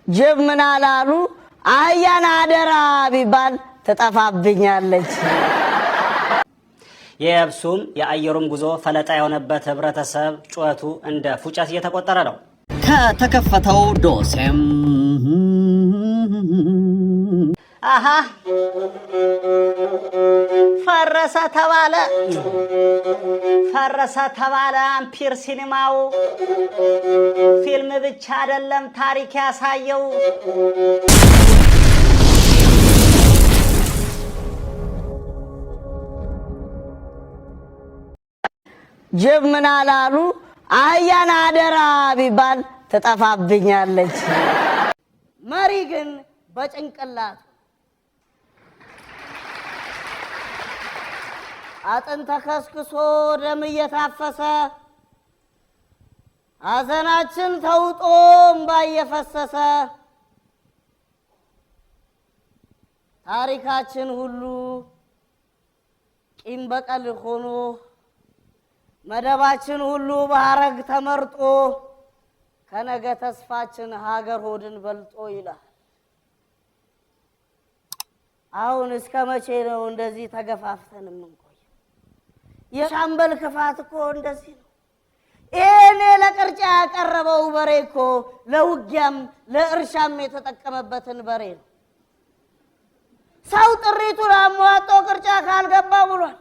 ጅብ ምን አላሉ አህያን አደራ ቢባል ተጣፋብኛለች። የብሱም የአየሩም ጉዞ ፈለጣ የሆነበት ህብረተሰብ ጩኸቱ እንደ ፉጨት እየተቆጠረ ነው። ከተከፈተው ዶሴም አሃ ፈረሰ ተባለ አምፒር ሲኒማው ፊልም ብቻ አይደለም ታሪክ ያሳየው። ጅብ ምን አላሉ አህያን አደራ ቢባል ተጣፋብኛለች። መሪ ግን በጭንቅላቱ አጥንት ተከስክሶ ደም እየታፈሰ ሐዘናችን ተውጦ እምባ እየፈሰሰ ታሪካችን ሁሉ ቂም በቀል ሆኖ መደባችን ሁሉ በሐረግ ተመርጦ ከነገ ተስፋችን ሀገር ሆድን በልጦ ይላል። አሁን እስከ መቼ ነው እንደዚህ ተገፋፍተን የምንቆየው? የሻምበል ክፋት እኮ እንደዚህ ነው። ይሄኔ ለቅርጫ ያቀረበው በሬ እኮ ለውጊያም ለእርሻም የተጠቀመበትን በሬ ነው። ሰው ጥሪቱን አሟጦ ቅርጫ ካልገባ ብሏል።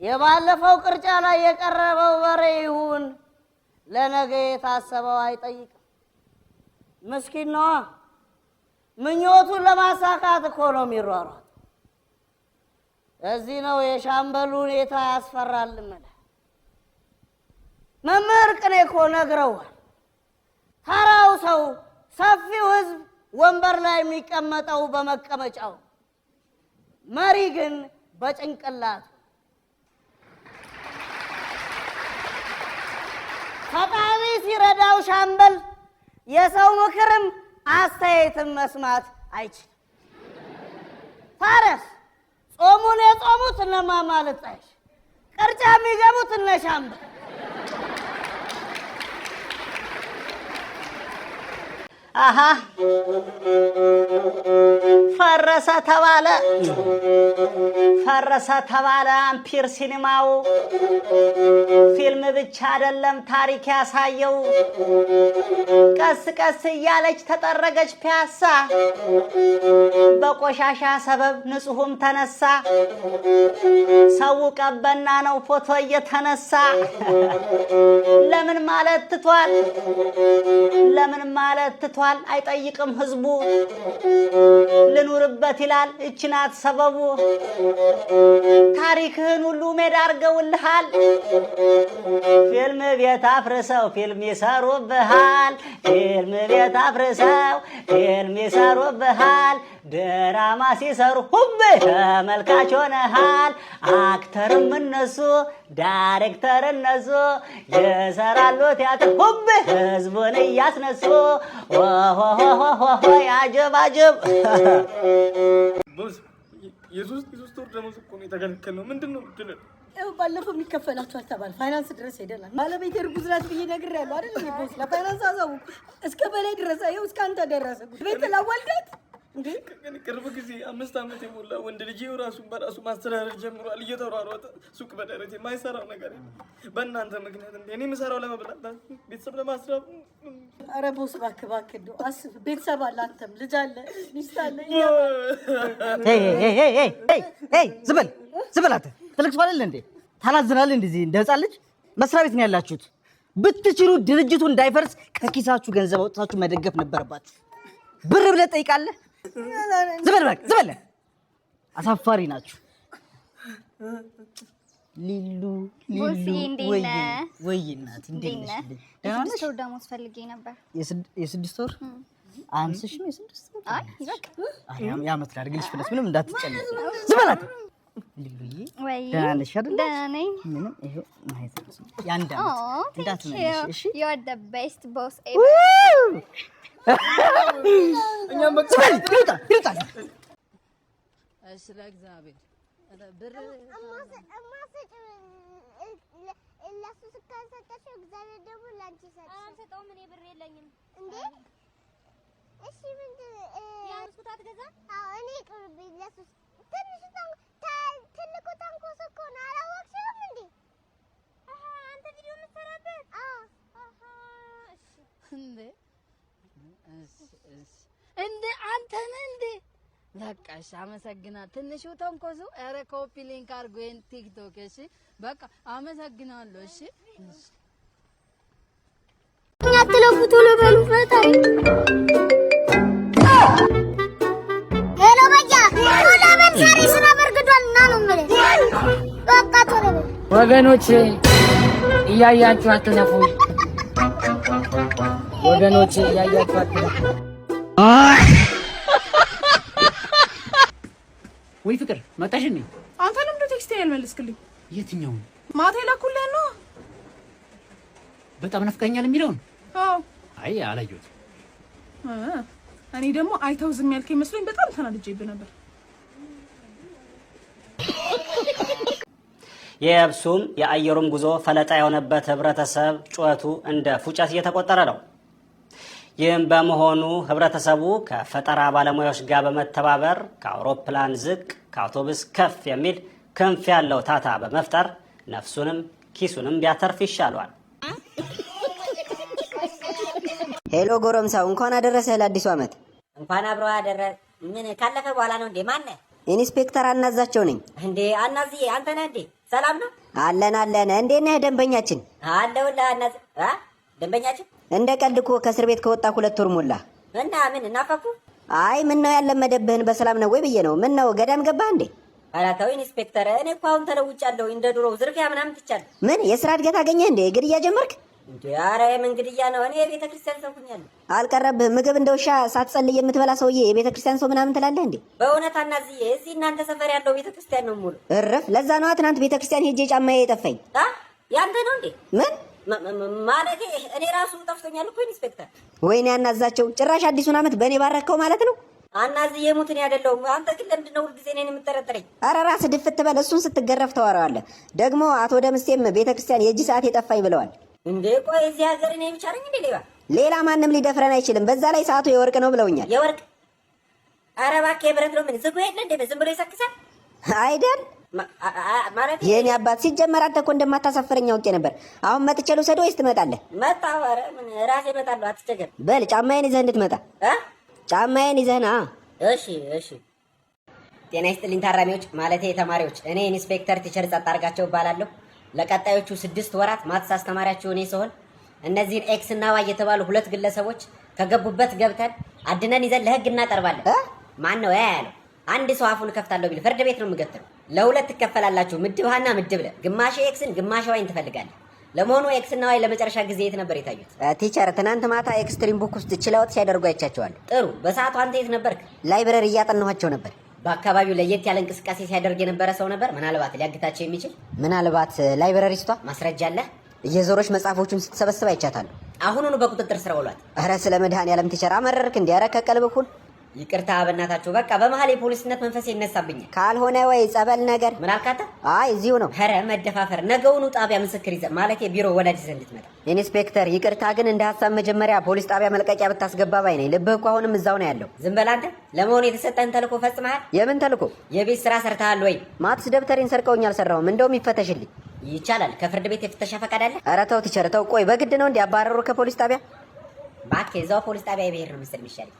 የባለፈው ቅርጫ ላይ የቀረበው በሬ ይሁን ለነገ የታሰበው አይጠይቅም። ምስኪን ነዋ። ምኞቱን ለማሳካት እኮ ነው የሚሯሯጥ። እዚህ ነው የሻምበሉ ሁኔታ ያስፈራል። መምህር ቅኔ እኮ ነግረዋል። ተራው ሰው ሰፊው ህዝብ ወንበር ላይ የሚቀመጠው በመቀመጫው፣ መሪ ግን በጭንቅላቱ። ፈጣሪ ሲረዳው ሻምበል የሰው ምክርም አስተያየትም መስማት አይችልም። ታረስ ጾሙን የጾሙት እነማማ ልጣይሽ፣ ቅርጫ የሚገቡት እነ ሻምበል። አሃ ፈረሰ ተባለ አምፒር ሲኒማው ፊልም ብቻ አይደለም ታሪክ ያሳየው። ቀስ ቀስ እያለች ተጠረገች ፒያሳ በቆሻሻ ሰበብ ንጹህም ተነሳ። ሰው ቀበና ነው ፎቶ እየተነሳ። ለምን ማለት ትቷል አይጠይቅም ህዝቡ። ልኑርበት ይላል እችናት ሰበቡ። ታሪክህን ሁሉ ሜዳ አርገውልሃል። ፊልም ቤት አፍርሰው ፊልም ይሰሩብሃል። ፊልም ቤት አፍርሰው ፊልም ይሰሩብሃል። ድራማ ሲሰሩ ሁብህ ተመልካች ሆነሃል። አክተርም እነሱ ዳይሬክተር እነሱ የሰራሉ ቲያትር ሁብህ ህዝቡን እያስነሱ። ሆሆሆሆሆ ያጀባጀብ የሶስት ወር ደሞዝ እኮ ነው የተከለከልነው። ምንድን ነው ድል? ባለፈው የሚከፈላችሁ አልተባለ ፋይናንስ ድረስ ሄደናል። ባለቤቴ እርጉዝ ናት ብዬ ነግሬያለሁ አይደል? ቦስ ለፋይናንስ አሳውቁ። እስከ በላይ ድረስ ይኸው እስከ አንተ ደረሰ። ቤት ላወልዳት እንዴ? ቅርብ ጊዜ 5 ዓመት የሞላ ወንድ ልጅ ራሱን በራሱ ማስተዳደር ጀምሯል። እየተሯሯጠ ሱቅ በደረቴ የማይሰራው ነገር በእናንተ ምክንያት እንዴ? እኔ የምሰራው ለመብላት ቤተሰብ ለማስራብ። ኧረ ቦስ እባክህ እንደው አስብ። ቤተሰብ አለ፣ አንተም ልጅ አለ፣ ሚስት አለ። ዝም በል አንተ። ትልቅ አይደል እንዴ? ታላዝናለህ እንደዚህ እንደ ህፃን ልጅ። መስሪያ ቤት ነው ያላችሁት። ብትችሉ ድርጅቱ እንዳይፈርስ ከኪሳችሁ ገንዘብ አውጥታችሁ መደገፍ ነበረባችሁ። ብር ብለህ ጠይቃለህ። ዝም በል። አሳፋሪ ናችሁ። ሊሉ ወይ እናት እንዴት ነሽ? የስድስት ወር ደሞዝ ፈልጌ ነበር። የስድስት ወር አንስሽም? የስድስት ወር አይ ይበቃ። የዓመት ላድርግልሽ ብለሽ ምንም እንዳትጨነቂ። ዝም በላት ሊሉዬ። ደህና ነሽ አይደል? ደህና ነኝ። ምንም ይሄው ማየት ነው ያንዳ እንዳትነሽ። እሺ you are the best boss ever። እኛም በቃ ይውጣ። ስለ እግዚአብሔር ብር ለሱ ስካሰጠሽ እግዚአብሔር ደግሞ ላንቺ ሰጠሽ። አልሰጠውም። እኔ ብር የለኝም እንዴ አትገዛ? አዎ እኔ ቅርብኝ ለሱስ ትንሽ ትልቁ ተንኮስ እኮ ነው። አላወቅሽም እንዴ? አንተ ቪዲዮ የምትሰራበት? አዎ። እንዴ አንተ ነህ እንዴ? በቃ እሺ፣ አመሰግናለሁ። ትንሹ ተንኮሱ ኧረ ኮፒ ሊንክ አድርጎ ይሄን ቲክቶክ። እሺ በቃ አመሰግናለሁ። እሺ አትለፉ ቶሎ በሉ ፈጣሪ። ሄሎ በጃ ቶሎ በል ዛሬ ስራ በርግዷል እና ነው የምልህ። በቃ ቶሎ በል ወገኖቼ፣ እያያችሁ አትለፉ። ወገኖቼ እያያችሁ አትለፉ። ወይ ፍቅር መጣሽ እንዴ? አንተ ለምን ቴክስት ያልመለስክልኝ? የትኛውን? ማታ ላኩልህ ነው። በጣም ናፍቀኛል የሚለውን? አዎ። አይ አላየሁትም። እኔ ደግሞ አይተው ዝም ያልከኝ መስሎኝ በጣም ተናድጄብህ ነበር። የየብሱም የአየሩም ጉዞ ፈለጣ የሆነበት ህብረተሰብ ጩኸቱ እንደ ፉጨት እየተቆጠረ ነው። ይህም በመሆኑ ህብረተሰቡ ከፈጠራ ባለሙያዎች ጋር በመተባበር ከአውሮፕላን ዝቅ ከአውቶቡስ ከፍ የሚል ክንፍ ያለው ታታ በመፍጠር ነፍሱንም ኪሱንም ቢያተርፍ ይሻሏል። ሄሎ ጎረምሳው፣ እንኳን አደረሰህ ለአዲሱ ዓመት። እንኳን አብሮ አደረ። ምን ካለፈ በኋላ ነው እንዴ? ማን ነህ? ኢንስፔክተር አናዛቸው ነኝ። እንዴ አናዝዬ፣ አንተ ነህ እንዴ? ሰላም ነው? አለን አለን። እንዴት ነህ ደንበኛችን? አለሁልህ አናዝ። ደንበኛችን እንደ ቀልድ እኮ ከእስር ቤት ከወጣ 2 ወር ሞላ እና ምን እናፈኩ? አይ ምን ነው ያለመደብህን በሰላም ነው ወይ ብዬ ነው። ምን ነው ገዳም ገባህ እንዴ? ኧረ ተው ኢንስፔክተር፣ እኔ እኮ አሁን ተለውጫለሁ። እንደ ድሮው ዝርፊያ ምናምን ትቻለሁ። ምን የስራ እድገት አገኘህ እንዴ? ግድያ ጀመርክ እንዴ? ኧረ የምን ግድያ ነው? እኔ የቤተ ክርስቲያን ሰው ሆኛለሁ። አልቀረብህም? ምግብ እንደ ውሻ ሳትጸልይ የምትበላ ሰውዬ የቤተ ክርስቲያን ሰው ምናምን ትላለህ እንዴ? በእውነት አናዝዬ፣ እዚህ እናንተ ሰፈር ያለው ቤተ ክርስቲያን ነው ሙሉ። እረፍ። ለዛ ነዋ ትናንት ቤተ ክርስቲያን ሄጄ ጫማዬ የጠፋኝ። ያንተ ነው እንዴ? ምን ማለቴ እኔ ራሱ ጠፍቶኛል እኮ ኢንስፔክተር። ወይኔ አናዛቸው፣ ጭራሽ አዲሱን ዓመት በእኔ ባረከው ማለት ነው። አናዝዬ ሙትን አይደለሁም። አንተ ግን ለምንድን ነው ሁልጊዜ እኔን የምትጠረጥረኝ? ኧረ ራስህ ድፍት በል። እሱን ስትገረፍ ተዋረዋለህ። ደግሞ አቶ ደምስቴም ቤተ ክርስቲያን የእጅ ሰዓት የጠፋኝ ብለዋል። እንዴ ቆይ እዚህ ሀገር እኔ ብቻ ነኝ እንዴ ሌባ? ሌላ ማንም ሊደፍረን አይችልም። በዛ ላይ ሰዓቱ የወርቅ ነው ብለውኛል። የወርቅ? ኧረ እባክህ የብረት ነው። ምን ዝም የለ እንዴ? ዝም ብሎ ይሰክሳል አይደል? ማለት የኔ አባት ሲጀመር አንተ እኮ እንደማታሳፍረኝ አውቄ ነበር። አሁን መጥቼ ልውሰድ ወይስ ትመጣለህ? መጣሁ። ኧረ ምን ራሴ እመጣለሁ፣ አትቸገር። በል ጫማዬን ይዘህ እንድትመጣ። ጫማዬን ይዘህ ና። እሺ እሺ። ጤና ይስጥልኝ ታራሚዎች፣ ማለቴ ተማሪዎች። እኔ ኢንስፔክተር ቲቸር ጸጥ አድርጋቸው እባላለሁ። ለቀጣዮቹ 6 ወራት ማትስ አስተማሪያችሁ እኔ ስሆን እነዚህን ኤክስ እና ዋይ የተባሉ 2 ግለሰቦች ከገቡበት ገብተን አድነን ይዘን ለህግ እናቀርባለን። ማን ነው ያለው? አንድ ሰው አፉን ከፍታለሁ ቢል ፍርድ ቤት ነው የምገትረው። ለ2 ትከፈላላችሁ፣ ምድብ ሀና ምድብ ለ። ግማሽ ኤክስን ግማሽ ዋይን ትፈልጋለህ። ለመሆኑ ኤክስ እና ዋይ ለመጨረሻ ጊዜ የት ነበር የታዩት? ቲቸር ትናንት ማታ ኤክስትሪም ቡክ ውስጥ ችለውት ሲያደርጉ አይቻቸዋለሁ። ጥሩ። በሰዓቱ አንተ የት ነበርክ? ላይብረሪ እያጠናኋቸው ነበር። በአካባቢው ለየት ያለ እንቅስቃሴ ሲያደርግ የነበረ ሰው ነበር? ምናልባት ሊያግታቸው የሚችል? ምናልባት ላይብረሪስቷ ማስረጃ አለ? እየዞረች መጽሐፎቹን ስትሰበስብ አይቻታለሁ። አሁኑኑ በቁጥጥር ስር ውሏት። ኧረ ስለ መድኃኒዓለም ቲቸር አመረርክ እንዴ? ኧረ ከቀልብ ሁን። ይቅርታ በእናታችሁ። በቃ በመሀል የፖሊስነት መንፈስ ይነሳብኛል። ካልሆነ ወይ ጸበል ነገር። ምን አልካተ? አይ እዚሁ ነው። ኧረ መደፋፈር። ነገውኑ ጣቢያ ምስክር ይዘህ ማለቴ ቢሮ ወላጅ ይዘህ እንድትመጣ። ኢንስፔክተር ይቅርታ ግን እንደ ሀሳብ መጀመሪያ ፖሊስ ጣቢያ መልቀቂያ ብታስገባ ባይ ነኝ። ልብህ እኮ አሁንም እዛው ነው ያለው። ዝም በል አንተ። ለመሆኑ የተሰጠህን ተልእኮ ፈጽመሃል? የምን ተልእኮ? የቤት ስራ ሰርተሃል ወይ? ማትስ ደብተሬን ሰርቀውኝ አልሰራሁም። እንደውም ይፈተሽልኝ። ይቻላል። ከፍርድ ቤት የፍተሻ ፈቃድ አለ? ኧረ ተው ቲቸር ተው። ቆይ በግድ ነው እንዲያባረሩ ከፖሊስ ጣቢያ? እባክህ እዛው ፖሊስ ጣቢያ ብሄር ነው መሰል የሚሻለኝ።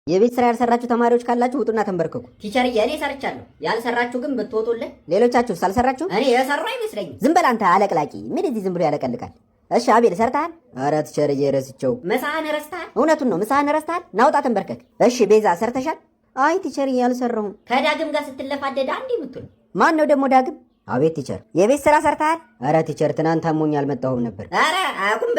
የቤት ስራ ያልሰራችሁ ተማሪዎች ካላችሁ ውጡና ተንበርከኩ። ቲቸርዬ እኔ ሰርቻለሁ። ያልሰራችሁ ግን ብትወጡልኝ። ሌሎቻችሁ ሳልሰራችሁ? እኔ የሰራው አይመስለኝም። ዝም በል አንተ አለቅላቂ። ምን እዚህ ዝም ብሎ ያለቀልቃል? እሺ አቤል ሰርተሃል? ኧረ ቲቸርዬ ረስቸው። ምሳህን ረስተሃል? እውነቱን ነው ምሳህን ረስተሃል? ናውጣ ተንበርከክ። እሺ ቤዛ ሰርተሻል? አይ ቲቸርዬ አልሰራሁም። ከዳግም ጋር ስትለፋደድ አንዴ የምትውል ማን ነው ደግሞ ዳግም? አቤት ቲቸር የቤት ስራ ሰርተሃል? ኧረ ቲቸር ትናንት አሞኝ አልመጣሁም ነበር። ኧረ አቁም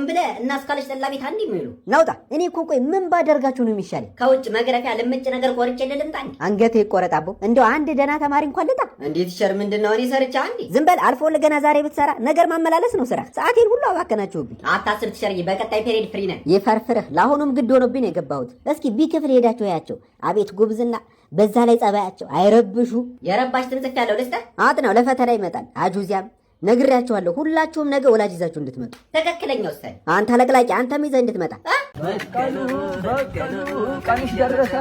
ብለህ እና እስካለች ጠላ ቤት አንዴ የሚውሉ ናውጣ። እኔ እኮ ቆይ ምን ባደርጋችሁ ነው የሚሻለኝ? ከውጭ መግረፊያ ልምጭ ነገር ቆርጬ ልምጣ? አንገቴ ይቆረጣቦ። እንደው አንድ ደህና ተማሪ እንኳን ልጣ። እንዴ ቲቸር ምንድነው? እኔ ሰርቻ አንዴ። ዝም በል አልፎ ለገና ዛሬ ብትሰራ ነገር ማመላለስ ነው ስራ። ሰዓቴን ሁሉ አባከናችሁብኝ። አታስብ ቲቸርዬ፣ በቀጣይ ፔሪድ ፍሪ ነን። ይፈርፍርህ። ለአሁኑም ግድ ሆኖብኝ ነው የገባሁት። እስኪ ቢክፍል ሄዳችሁ ያቸው። አቤት ጉብዝና፣ በዛ ላይ ጸባያቸው አይረብሹ። የረባሽ ትንጽፍ ያለው ልስተ አጥናው ለፈተና ይመጣል። አጁዚያም ነግሬያቸዋለሁ። ሁላችሁም ነገ ወላጅ ይዛችሁ እንድትመጡ። ትክክለኛ ውሳኔ። አንተ ለቅላቂ፣ አንተም ይዘህ እንድትመጣ። ቀንሽ ደረሰ።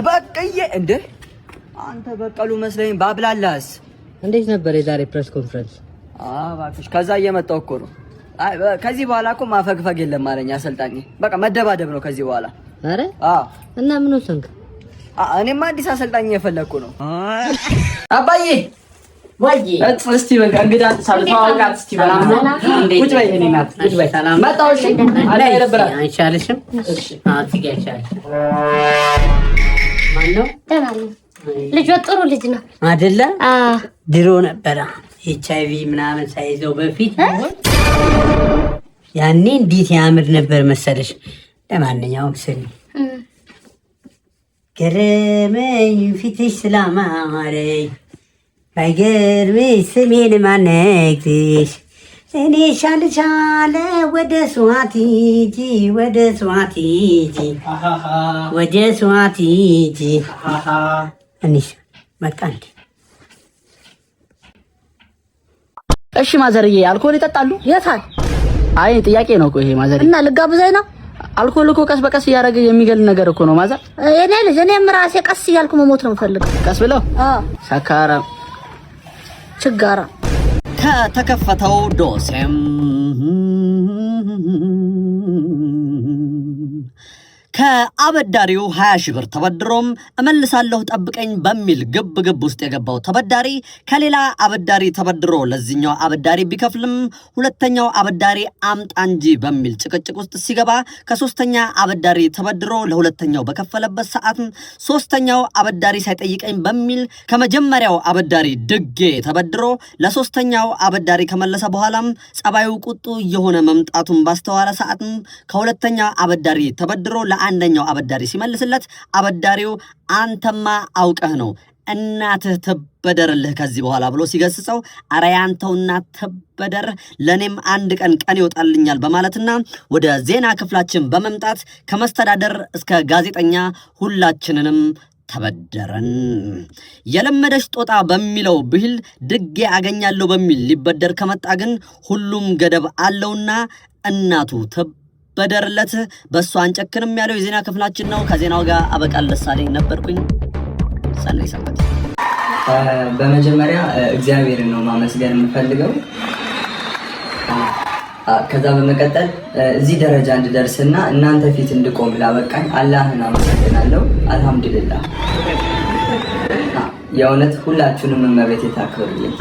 በቀየ እንደ አንተ በቀሉ መስለኝ ባብላላስ። እንዴት ነበር የዛሬ ፕሬስ ኮንፈረንስ? እባክሽ ከዛ እየመጣሁ እኮ ነው። ከዚህ በኋላ እኮ ማፈግፈግ የለም አለኝ አሰልጣኝ። በቃ መደባደብ ነው ከዚህ በኋላ። አረ እና ምን ወሰንክ? እኔማ አዲስ አሰልጣኝ እየፈለግኩ ነው። አባዬ ወይ እስቲ በቃ እንግዳ ሳልተዋወቃት እስቲ ሰላም ነው። ቁጭ በይ እኔ ናት ቁጭ በይ። ሰላም መጣሁ። እሺ አለ ይረብራል። አይቻልሽም? እሺ ትገኛለሽ። ማን ነው? ደህና ነው ልጅ፣ ጥሩ ልጅ ነው አይደለ? ድሮ ነበረ HIV ምናምን ሳይዘው በፊት ያኔ እንዴት ያምር ነበር መሰለሽ። ለማንኛውም ስሚ ገረመኝ ፊትሽ ስላማረኝ ባይገርምሽ ስሜን ማነግርሽ እኔ ሻልሻለ ወደ ስዋቲጂ ወደ ስዋቲጂ ወደ ስዋቲጂ እንሽ በቃ እንዴ። እሺ ማዘርዬ አልኮል ይጠጣሉ? የታል? አይ ጥያቄ ነው እኮ ይሄ ማዘርዬ። እና ልጋብዘኝ ነው? አልኮል እኮ ቀስ በቀስ እያደረገ የሚገል ነገር እኮ ነው ማዘር። እኔ ልጅ እኔም ራሴ ቀስ እያልኩ መሞት ነው የምፈልገው። ቀስ ብለው ሰካራ ችጋራ ከተከፈተው ዶሴም ከአበዳሪው 20 ሺህ ብር ተበድሮም እመልሳለሁ ጠብቀኝ በሚል ግብ ውስጥ የገባው ተበዳሪ ከሌላ አበዳሪ ተበድሮ ለዚህኛው አበዳሪ ቢከፍልም ሁለተኛው አበዳሪ አምጣ እንጂ በሚል ጭቅጭቅ ውስጥ ሲገባ ከሶስተኛ አበዳሪ ተበድሮ ለሁለተኛው በከፈለበት ሰዓት ሶስተኛው አበዳሪ ሳይጠይቀኝ በሚል ከመጀመሪያው አበዳሪ ድጌ ተበድሮ ለሶስተኛው አበዳሪ ከመለሰ በኋላም ጸባዩ ቁጡ የሆነ መምጣቱን ባስተዋለ ሰዓት ከሁለተኛው አበዳሪ ተበድሮ አንደኛው አበዳሪ ሲመልስለት አበዳሪው አንተማ አውቀህ ነው እናትህ ተበደርልህ ከዚህ በኋላ ብሎ ሲገስጸው አረ ያንተው እናት ተበደር ለኔም አንድ ቀን ይወጣልኛል በማለትና ወደ ዜና ክፍላችን በመምጣት ከመስተዳደር እስከ ጋዜጠኛ ሁላችንንም ተበደረን። የለመደሽ ጦጣ በሚለው ብሂል ድጌ አገኛለሁ በሚል ሊበደር ከመጣ ግን ሁሉም ገደብ አለውና እናቱ በደርለት በእሷ አንጨክንም ያለው የዜና ክፍላችን ነው። ከዜናው ጋር አበቃል ደሳለኝ ነበርኩኝ። ሰናይ ሰንበት። በመጀመሪያ እግዚአብሔርን ነው ማመስገን የምፈልገው። ከዛ በመቀጠል እዚህ ደረጃ እንድደርስና እናንተ ፊት እንድቆም ላበቃኝ አላህን አመሰግናለሁ። አልহামዱሊላህ። የእውነት ሁላችሁንም እመቤቴ ታክብሩልኝ።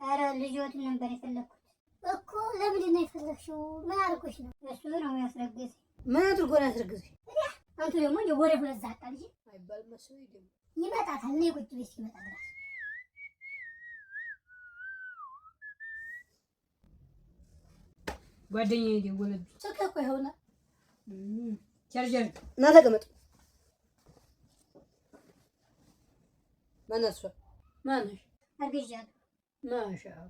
ኧረ ልጆት ነበር የፈለኩት እኮ። ለምንድን ነው የፈለግሽው? ምን አድርጎሽ ነው? እሱ ነው ያስረገዘ። ምን አድርጎ ነው ያስረገዘ? አንተ ደግሞ ወደ ሁለት ዛጣ ልጅ አይባል መስሎኝ ደግሞ ይመጣታል። ነይ ቁጭ ብዬሽ ይመጣ ድረስ ጓደኛዬ ደወለብኝ። ስልክ እኮ ይኸውና ቻርጀር ና ተቀመጥ። ማነው እሷ? ማነሽ? አርግዣለሁ። ማሻአላ።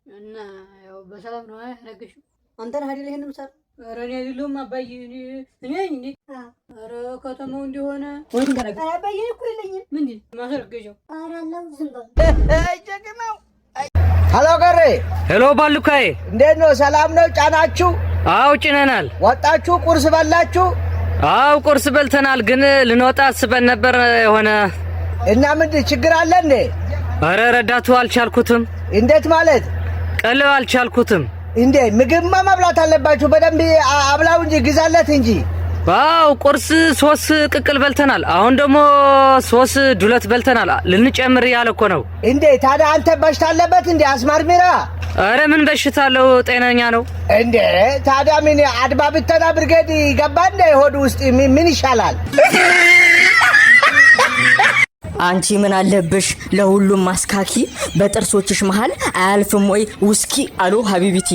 እና ያው በሰላም ነው ያረገሽው? አንተ ነህ አይደል ይሄንን ሰራ? ኧረ እኔ አይደለሁም አባዬ። እኔ ኧረ ከተማው እንደሆነ ወይም ተረጋ። አባዬ እኮ የለኝም። ምንድን ማስረገዣው? ኧረ አለው ዝም በል። ጀግናው። ሄሎ ገሬ። ሄሎ ባሉካዬ፣ እንዴት ነው? ሰላም ነው? ጫናችሁ? አው ጭነናል። ወጣችሁ? ቁርስ በላችሁ? አው ቁርስ በልተናል፣ ግን ልንወጣ አስበን ነበር የሆነ። እና ምንድን ችግር አለ እንዴ? ኧረ ረዳቱ አልቻልኩትም። እንዴት ማለት? ቀልብ አልቻልኩትም። እንዴ ምግብማ መብላት አለባችሁ። በደንብ አብላው እንጂ ግዛለት እንጂ። ዋው ቁርስ 3 ቅቅል በልተናል። አሁን ደግሞ 3 ዱለት በልተናል። ልንጨምር ያለ እኮ ነው። እንዴ ታዲያ አንተ በሽታ አለበት እንዴ? አስማርሚራ። አረ ምን በሽታ አለው? ጤነኛ ነው። እንዴ ታዲያ ምን አድባ ብተና ብርጌድ ገባ እንዴ? ሆድ ውስጥ ምን ይሻላል? አንቺ ምን አለብሽ? ለሁሉም ማስካኪ በጥርሶችሽ መሃል አያልፍም ወይ ውስኪ አሉ ሀቢቢቲ።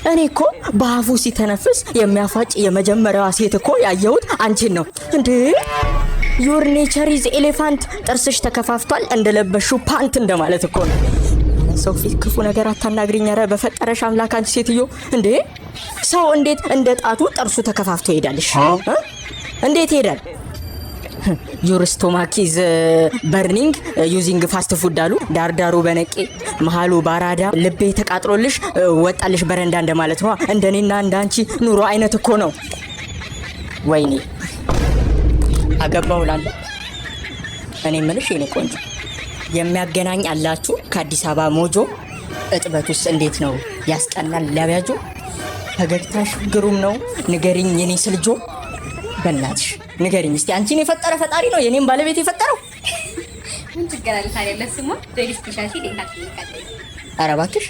እኔ እኮ በአፉ ሲተነፍስ የሚያፋጭ የመጀመሪያዋ ሴት እኮ ያየሁት አንቺን ነው እንዴ። ዩር ኔቸር ኢዝ ኤሌፋንት። ጥርስሽ ተከፋፍቷል እንደለበሽው ፓንት እንደማለት እኮ ነው። ሰው ፊት ክፉ ነገር አታናግሪኝ። ኧረ በፈጠረሽ አምላክ አንቺ ሴትዮ እንዴ! ሰው እንዴት እንደ ጣቱ ጥርሱ ተከፋፍቶ ይሄዳልሽ? እንዴት ይሄዳል? ዩር ስቶማክ ኢዝ በርኒንግ ዩዚንግ ፋስት ፉድ አሉ። ዳርዳሩ በነቄ መሃሉ ባራዳ ልቤ ተቃጥሎልሽ ወጣልሽ በረንዳ እንደማለት ነው። እንደኔና እንዳንቺ ኑሮ አይነት እኮ ነው። ወይኔ አገባው ላለ እኔ ምልሽ የኔ ቆንጆ የሚያገናኝ አላችሁ ከአዲስ አበባ ሞጆ? እጥበት ውስጥ እንዴት ነው ያስቀናል? ሊያብያጆ ፈገግታሽ ግሩም ነው። ንገሪኝ የኔ ስልጆ በእናትሽ ንገሪኝ እስቲ። አንቺን የፈጠረ ፈጣሪ ነው የኔም ባለቤት የፈጠረው? ምን ችግር አለ ታዲያ? ለስሙ ሬጅስትሬሽን ዴታ ይካተል። ኧረ እባክሽ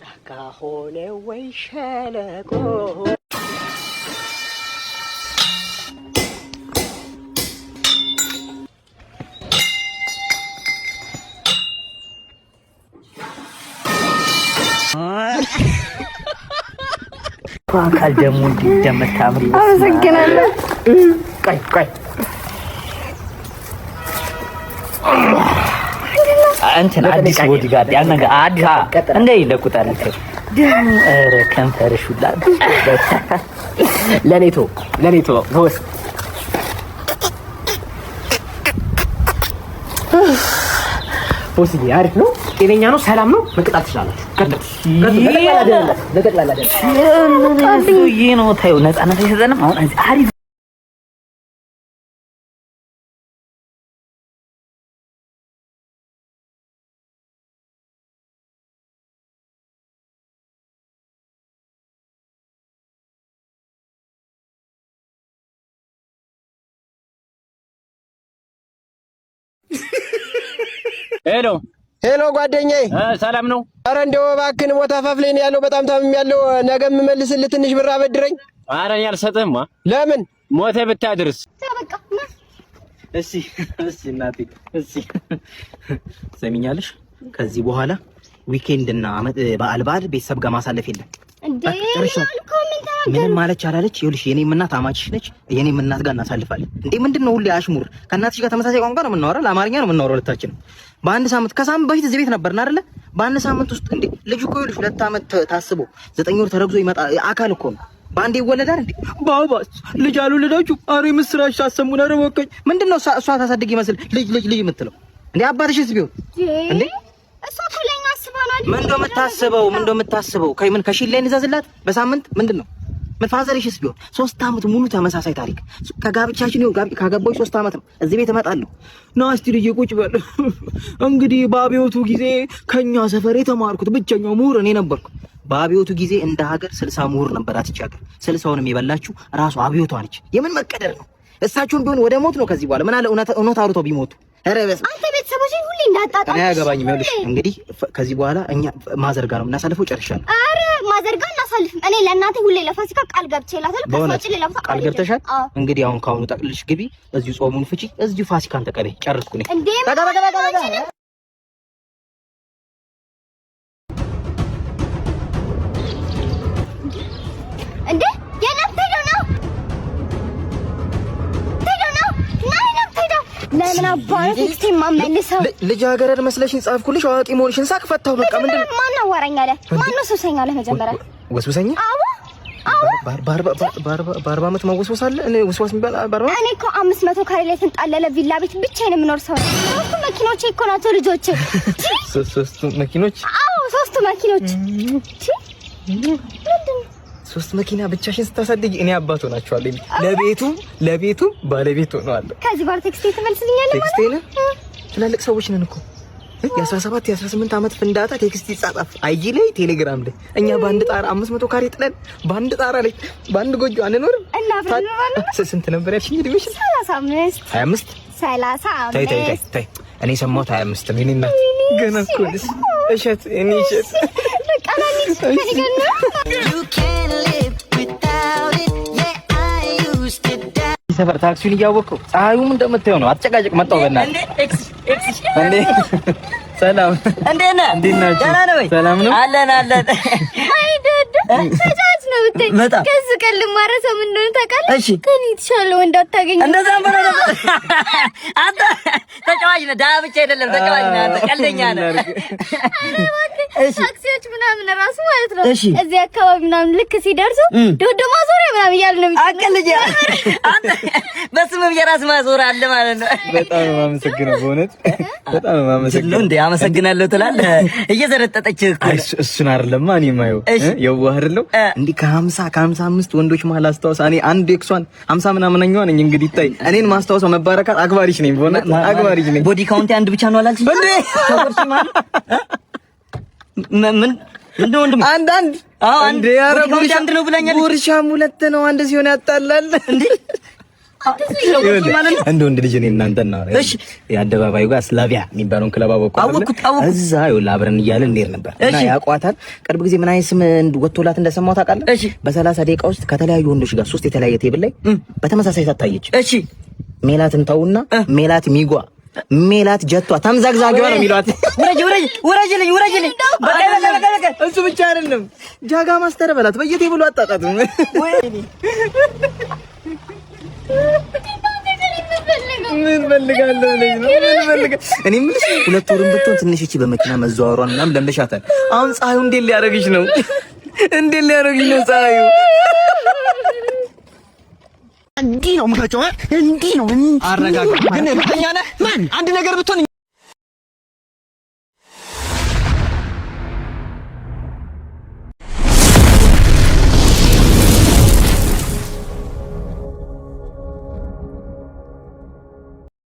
ጫካ ሆነ ወይ ሸለቆ አካል ደግሞ እንደምታምሪ አመሰግናለሁ። ቆይ እንትን አዲስ ቦዲጋርድ ያን ነገር አዲስ እንደ ይለቁታል ደግሞ ኧረ ከንፈርሽ ሁላ ለኔቶ ወስ ወስዬ አሪፍ ነው። ጤነኛ ነው። ሰላም ነው። መቅጣት ትችላላችሁ። ለጠቅላላ ይሄ ነው ታዩ ነፃነት አይሰጠንም። አሁን አሪፍ ሄሎ ጓደኛዬ፣ ሰላም ነው? አረ እንደው እባክህን ቦታ ፋፍሌን ያለው በጣም ታምሜያለሁ። ነገ የምመልስልህ ትንሽ ብር አበድረኝ። ኧረ እኔ አልሰጥህም። ለምን? ሞተ ብታድርስ? እሺ እናቴ፣ እሺ ሰሚኛለሽ። ከዚህ በኋላ ዊኬንድ እና በዓል ቤተሰብ ጋር ማሳለፍ የለም። እንዴ ምንም ማለች አላለች። ይኸውልሽ የኔም እናት አማችሽ ነች። የኔም እናት ጋር እናሳልፋለን። እንዴ ምንድነው ሁሌ አሽሙር? ከእናትሽ ጋር ተመሳሳይ ቋንቋ ነው የምናወራው፣ ለአማርኛ ነው የምናወራው ሁለታችንም። በአንድ ሳምንት ከሳምንት በፊት እዚህ ቤት ነበርና አይደለ? በአንድ ሳምንት ውስጥ እንዴ ልጅ እኮ ይኸውልሽ 2 ዓመት ታስቦ 9 ወር ተረግዞ ይመጣ አካል እኮ ነው። በአንዴ ይወለዳል እንዴ? ባባስ ልጅ አልወለዳችሁ? አሬ ምስራች ታሰሙና ረወቀኝ። ምንድነው እሷ ታሳድግ ይመስል ልጅ የምትለው እንዴ? አባትሽስ ቢሆን እንዴ እሷ እኮ ለኛ አስባ ነው አይደል? ምን እንደምታስበው ከምን ከሺሌን ይዛዝላት በሳምንት ምንድነው? ምን ፋዘርሽስ ቢሆን 3 ዓመት ሙሉ ተመሳሳይ ታሪክ ከጋብቻችን ነው። ካገባሁሽ 3 ዓመት ነው። እዚህ ቤት እመጣለሁ። ናስቲ ልጅ ቁጭ በል። እንግዲህ በአብዮቱ ጊዜ ከኛ ሰፈር የተማርኩት ብቸኛው ምሁር እኔ ነበርኩ። በአብዮቱ ጊዜ እንደ ሀገር 60 ምሁር ነበራት ይቺ ሀገር። 60ውንም የበላችሁ ራሱ አብዮቷ ነች። የምን መቀደር ነው? እሳቸውን ቢሆን ወደ ሞት ነው ከዚህ በኋላ ምን አለ እውነት አውርተው ቢሞቱ። ኧረ በስመ አንተ ቤተሰቦችን ሁሌ እንዳጣጣም እኔ አያገባኝም። ይኸውልሽ እንግዲህ ከዚህ በኋላ እኛ ማዘር ጋር ነው የምናሳልፈው። ጨርሻለሁ። ኧረ ማዘር ጋር እናሳልፍም። እኔ ለእናቴ ሁሌ ለፋሲካ ቃል ገብቼላታለሁ። ከሷጭ ሌላ ቃል ገብተሻል? እንግዲህ አሁን ካሁኑ ጠቅልልሽ ግቢ፣ እዚሁ ጾሙን ፍቺ፣ እዚሁ ፋሲካን ተቀበይ። ጨርስኩ ነኝ እንዴ እንዴ የለም ሄደው ነው ለምን አባዬ ቴክስት ማመልሰው ልጅ ሀገረድ መስለሽኝ ጻፍኩልሽ። አዋቂ መሆንሽን ሳቅ ፈታው። በቃ ምንድን ነው? ማን አወራኝ አለ? ማን ነው ሱሰኛ አለ? መጀመሪያ ወስወሰኛ? አዎ በአርባ ዓመት መወስወስ አለ? እኔ ወስወስ የሚባል በአርባ እኔ እኮ 500 ካሬ ላይ የተንጣለለ ቪላ ቤት ብቻዬን የምኖር ሰው ነኝ። 3 መኪኖች እኮ ናቸው ልጆቼ። 3 መኪኖች? አዎ 3 መኪኖች። ምንድን 3 መኪና ብቻሽን ስታሳድጊ እኔ አባት ሆናችኋለሁ። ለቤቱ ባለቤት ሆነዋለሁ። ከዚህ ጋር ቴክስት ትመልስልኛለህ ማለት ነው? ትላልቅ ሰዎች ነን እኮ። የ17 የ18 ዓመት ፍንዳታ ቴክስት ይጻጻፍ አይጂ ላይ ቴሌግራም ላይ። እኛ በአንድ ጣራ 500 ካሬ ጥለን በአንድ ጣራ ላይ በአንድ ጎጆ አንኖርም። እና ስንት ነበር ያልሽኝ እድሜሽ? 35 25 35 ተይ እኔ ሰማሁት 25 ነው። እኔ እናት ገና እኮ ልጅ እሸት እኔ እሸት ሰፈር ታክሲውን እያወቅሁ ፀሐዩም እንደምታየው ነው። አትጨቃጨቅ። መጣሁ በእናትህ እንዴ ሰላም እንዴት ነህ? ደህና ነህ ወይ? ሰላም ነው አለን አለን። አይ ደድ ተጫዋች ነው ብታይ። በጣም ከዚህ ቀን ልማረሰው ምን እንደሆነ ታውቃለህ? እሺ ከኔ የተሻለ ወንድ አታገኝም። እንደዛ ብለህ ነበር አንተ። ተጫዋች ነህ፣ ደህና ብቻ አይደለም ተጫዋች ነህ አንተ፣ ቀልደኛ ነህ። ታክሲዎች ምናምን ራሱ ማለት ነው እዚህ አካባቢ ምናምን ልክ ሲደርሱ ዶዶ ማዞሪያ ምናምን እያልን ነው አቀልጅ አንተ። በስም የራስ ማዞር አለ ማለት ነው። በጣም ነው የማመሰግነው፣ በእውነት በጣም ነው የማመሰግነው። እንዴ አመሰግናለሁ ትላለህ? እየዘረጠጠች እኮ እሱን አይደለም እኔ የማየው የዋህ አይደለም እንዴ ከ55 ወንዶች መሀል አስታውሳ እኔ አንድ ኤክሷን 50 ምናምንኛው ነኝ። እንግዲህ ታይ እኔን ማስታወሰው መባረካት አክባሪሽ ነኝ፣ በእውነት አክባሪሽ ነኝ። ቦዲ ካውንት አንድ ብቻ ነው አላልሽ እንዴ? ምን ወንድም አንድ አንድ ቦዲ አንድ ነው ብላኛለች። ጉርሻም ሁለት ነው፣ አንድ ሲሆን ያጣላል እንዴ? እንደ ወንድ ልጅ እኔ እናንተ ነው። እሺ የአደባባዩ ጋር ስላቪያ የሚባለውን ክለብ አወኩት። እዛ ይኸውልህ አብረን እያልን እንሄድ ነበር እና ያቋታል። ቅርብ ጊዜ ምን አይነት ስም ወጥቶላት እንደሰማው ታውቃለህ? እሺ በ30 ደቂቃ ውስጥ ከተለያዩ ወንዶች ጋር 3 የተለያየ ቴብል ላይ በተመሳሳይ ታየች። እሺ ሜላትን ተውና ሜላት ሚጓ ሜላት ጀቷ ተምዛግዛጊዋ ነው የሚሏት። ውረጅልኝ። በቃ እሱ ብቻ አይደለም ጃጋ ማስተር በላት በየቴብሉ አጣጣት። ምን ፈልጋለሁ ለኝ ነው ምን ፈልጋ እኔ የምልሽ 2 ወርም ብትሆን ትንሽ እቺ በመኪና መዘዋወሯን ምናምን ለምደሻታል። አሁን ፀሐዩ እንዴት ሊያረግሽ ነው? ፀሐዩ? እንዲህ ነው የምታጨው፣ እንዲህ ነው። አረጋጋ ግን እርግጠኛ ነህ? ማን አንድ ነገር ብትሆን